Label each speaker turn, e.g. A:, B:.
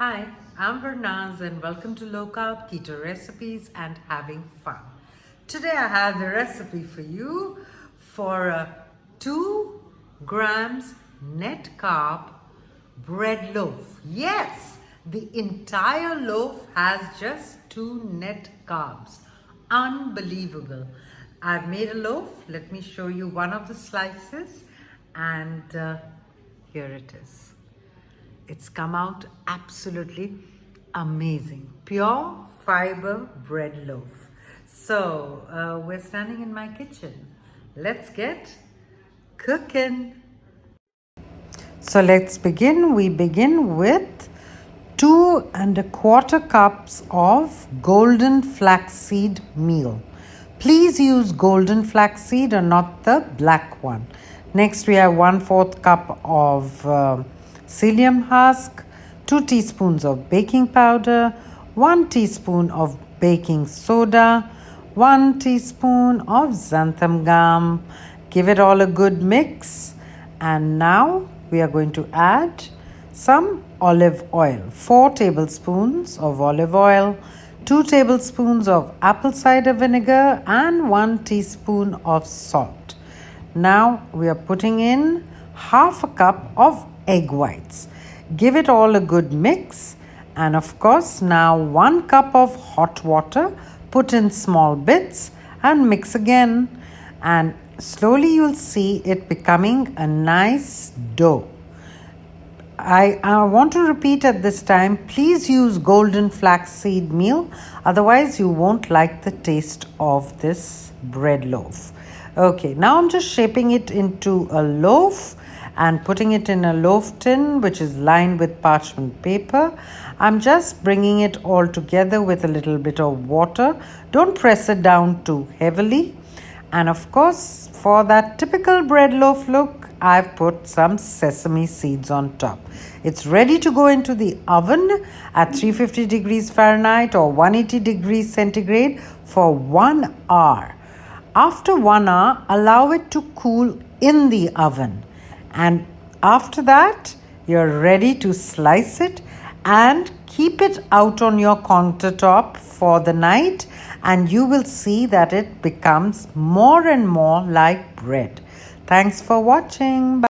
A: Hi, I'm Vernaz and welcome to Low Carb Keto Recipes and Having Fun. Today I have the recipe for you for a 2 grams net carb bread loaf. Yes, the entire loaf has just 2 net carbs. Unbelievable. I've made a loaf. Let me show you one of the slices and here it is. It's come out absolutely amazing. Pure fiber bread loaf. So we're standing in my kitchen. Let's get cooking. So let's begin. We begin with 2 1/4 cups of golden flaxseed meal. Please use golden flaxseed or not the black one. Next we have 1/4 cup of Psyllium husk, 2 teaspoons of baking powder, 1 teaspoon of baking soda, 1 teaspoon of xanthan gum. Give it all a good mix. And now we are going to add some olive oil. 4 tablespoons of olive oil, 2 tablespoons of apple cider vinegar and 1 teaspoon of salt. Now we are putting in half a cup of egg whites. Give it all a good mix, and of course now 1 cup of hot water. Put in small bits and mix again, and slowly you'll see it becoming a nice dough. I want to repeat at this time, please use golden flaxseed meal, otherwise you won't like the taste of this bread loaf. Okay, now I'm just shaping it into a loaf and putting it in a loaf tin which is lined with parchment paper. I'm just bringing it all together with a little bit of water. Don't press it down too heavily. And of course, for that typical bread loaf look, I've put some sesame seeds on top. It's ready to go into the oven at 350 degrees Fahrenheit or 180 degrees centigrade for 1 hour. After 1 hour, allow it to cool in the oven. And after that, you're ready to slice it and keep it out on your countertop for the night, and you will see that it becomes more and more like bread. Thanks for watching. Bye.